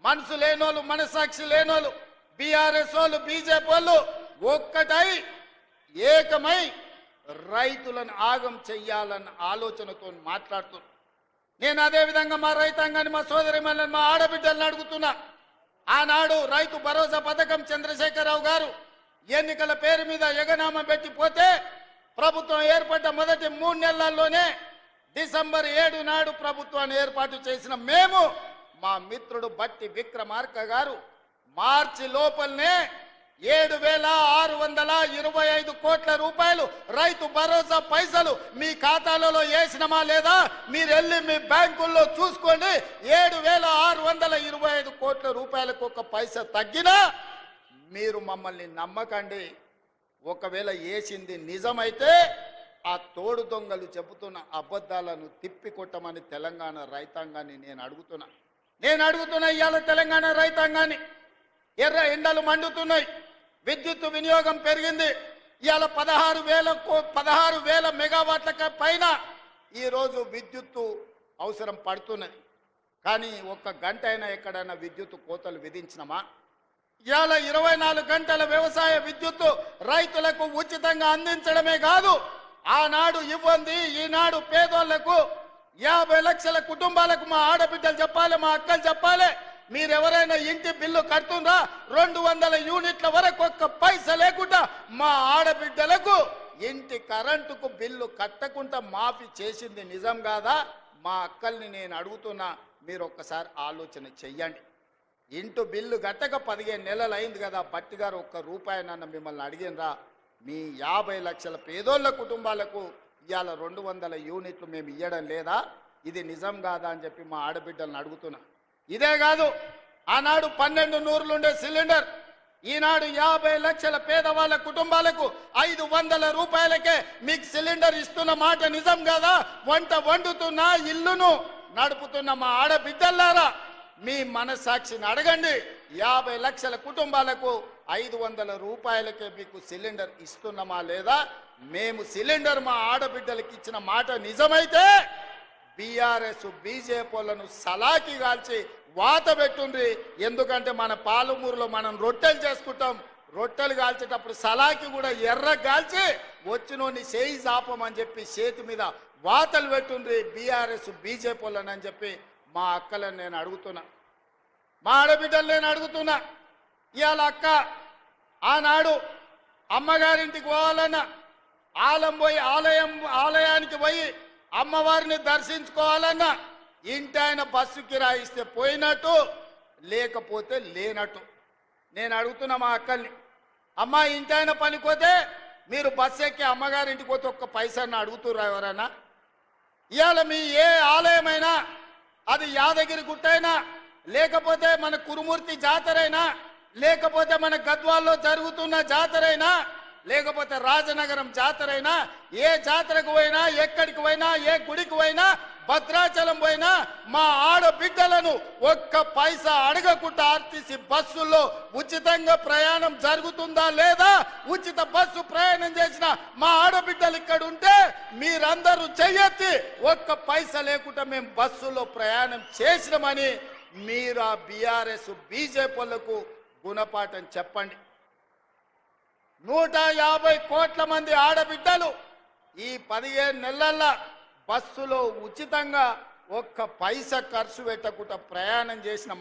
మనసు లేనోళ్ళు, మనసాక్షి లేనోళ్ళు, బీఆర్ఎస్ వాళ్ళు, బీజేపీ వాళ్ళు ఒక్కటై ఏకమై రైతులను ఆగం చెయ్యాలన్న ఆలోచనతో మాట్లాడుతున్నారు. నేను అదే విధంగా మా రైతాంగాన్ని, మా సోదరిమణులను, మా ఆడబిడ్డలను అడుగుతున్నా. ఆనాడు రైతు భరోసా పథకం చంద్రశేఖరరావు గారు ఎన్నికల పేరు మీద ఎగనామా పెట్టిపోతే ప్రభుత్వం ఏర్పడ్డ మొదటి 3 నెలల్లోనే డిసెంబర్ 7 నాడు ప్రభుత్వాన్ని ఏర్పాటు చేసిన మేము, మా మిత్రుడు బట్టి విక్రమార్క గారు మార్చి లోపలనే 7,625 కోట్ల రూపాయలు రైతు భరోసా పైసలు మీ ఖాతాలలో వేసినమా లేదా మీరు వెళ్ళి మీ బ్యాంకుల్లో చూసుకోండి. 7,625 కోట్ల రూపాయలకు ఒక పైసా తగ్గినా మీరు మమ్మల్ని నమ్మకండి. ఒకవేళ వేసింది నిజమైతే ఆ తోడు దొంగలు చెబుతున్న అబద్ధాలను తిప్పికొట్టమని తెలంగాణ రైతాంగాన్ని నేను అడుగుతున్నా. ఇవాళ తెలంగాణ రైతాంగాన్ని ఎర్ర ఎండలు మండుతున్నాయి, విద్యుత్ వినియోగం పెరిగింది. ఇవాళ 16,000 మెగావాట్ల పైన ఈరోజు విద్యుత్తు అవసరం పడుతున్నది. కానీ ఒక్క గంట అయినా ఎక్కడైనా విద్యుత్ కోతలు విధించినమా? ఇవాళ 24 గంటల వ్యవసాయ విద్యుత్తు రైతులకు ఉచితంగా అందించడమే కాదు, ఆనాడు ఇవ్వండి ఈనాడు పేదోళ్లకు 50 లక్షల కుటుంబాలకు మా ఆడబిడ్డలు చెప్పాలి, మా అక్కలు చెప్పాలి, మీరెవరైనా ఇంటి బిల్లు కడుతుండ్రా 200 యూనిట్ల వరకు ఒక్క పైసా లేకుండా మా ఆడబిడ్డలకు ఇంటి కరెంటుకు బిల్లు కట్టకుండా మాఫీ చేసింది నిజం కాదా? మా అక్కల్ని నేను అడుగుతున్నా, మీరు ఒక్కసారి ఆలోచన చెయ్యండి. ఇంటి బిల్లు కట్టక 15 నెలలు అయింది కదా, బట్టి గారు ఒక్క రూపాయి నన్న మిమ్మల్ని అడిగినరా? మీ 50 లక్షల పేదోళ్ళ కుటుంబాలకు ఇవాళ 200 యూనిట్లు మేము ఇవ్వడం లేదా? ఇది నిజం కాదా అని చెప్పి మా ఆడబిడ్డలను అడుగుతున్నా. ఇదే కాదు, ఆనాడు 12 నూరులుండే సిలిండర్ ఈనాడు 50 లక్షల పేదవాళ్ళ కుటుంబాలకు 500 రూపాయలకే మీకు సిలిండర్ ఇస్తున్న మాట నిజం కాదా? వంట వండుతున్న ఇల్లును నడుపుతున్న మా ఆడబిడ్డలారా, మీ మనసాక్షిని అడగండి. 50 లక్షల కుటుంబాలకు 500 రూపాయలకే మీకు సిలిండర్ ఇస్తున్నామా లేదా? మేము సిలిండర్ మా ఆడబిడ్డలకి ఇచ్చిన మాట నిజమైతే బీఆర్ఎస్ బీజేపీలను సలాకి కాల్చి వాత పెట్టుండ్రి. ఎందుకంటే మన పాలమూరులో మనం రొట్టెలు చేసుకుంటాం, రొట్టెలు కాల్చేటప్పుడు సలాకి కూడా ఎర్ర కాల్చి వచ్చినోని చేయి జాపమని చెప్పి చేతి మీద వాతలు పెట్టుండ్రి బీఆర్ఎస్ బీజేపీలను అని చెప్పి మా అక్కలను నేను అడుగుతున్నా, మా ఆడబిడ్డలు నేను అడుగుతున్నా. ఇవాళ అక్క ఆనాడు అమ్మగారింటికి పోవాలన్నా ఆలయానికి పోయి అమ్మవారిని దర్శించుకోవాలన్నా ఇంటి ఆయన బస్సు కిరాయిస్తే పోయినట్టు, లేకపోతే లేనట్టు. నేను అడుగుతున్నా మా అక్కల్ని, అమ్మ ఇంటి ఆయన పనిపోతే మీరు బస్సు ఎక్కి అమ్మగారింటికి పోతే ఒక్క పైసాన్ని అడుగుతుర్రా ఎవరైనా? ఇవాళ మీ ఏ ఆలయమైనా, అది యాదగిరి గుట్టైనా, లేకపోతే మన కురుమూర్తి జాతరైనా, లేకపోతే మన గద్వాల్లో జరుగుతున్న జాతరైనా, లేకపోతే రాజనగరం జాతరైనా, ఏ జాతరకు పోయినా, ఎక్కడికి పోయినా, ఏ గుడికి పోయినా, భద్రాచలం పోయినా మా ఆడబిడ్డలను ఒక్క పైసా అడగకుండా ఆర్టీసీ బస్సుల్లో ఉచితంగా ప్రయాణం జరుగుతుందా లేదా? ఉచిత బస్సు ప్రయాణం చేసిన మా ఆడబిడ్డలు ఇక్కడ ఉంటే మీరందరూ చెయ్యెత్తి ఒక్క పైసా లేకుండా మేము బస్సులో ప్రయాణం చేసినామని మీరు ఆ బీఆర్ఎస్ బీజేపీలకు గుణపాఠం చెప్పండి. 150 కోట్ల మంది ఆడబిడ్డలు ఈ 15 నెలల్లో బస్సులో ఉచితంగా ఒక్క పైసా ఖర్చు పెట్టకుండా ప్రయాణం చేసిన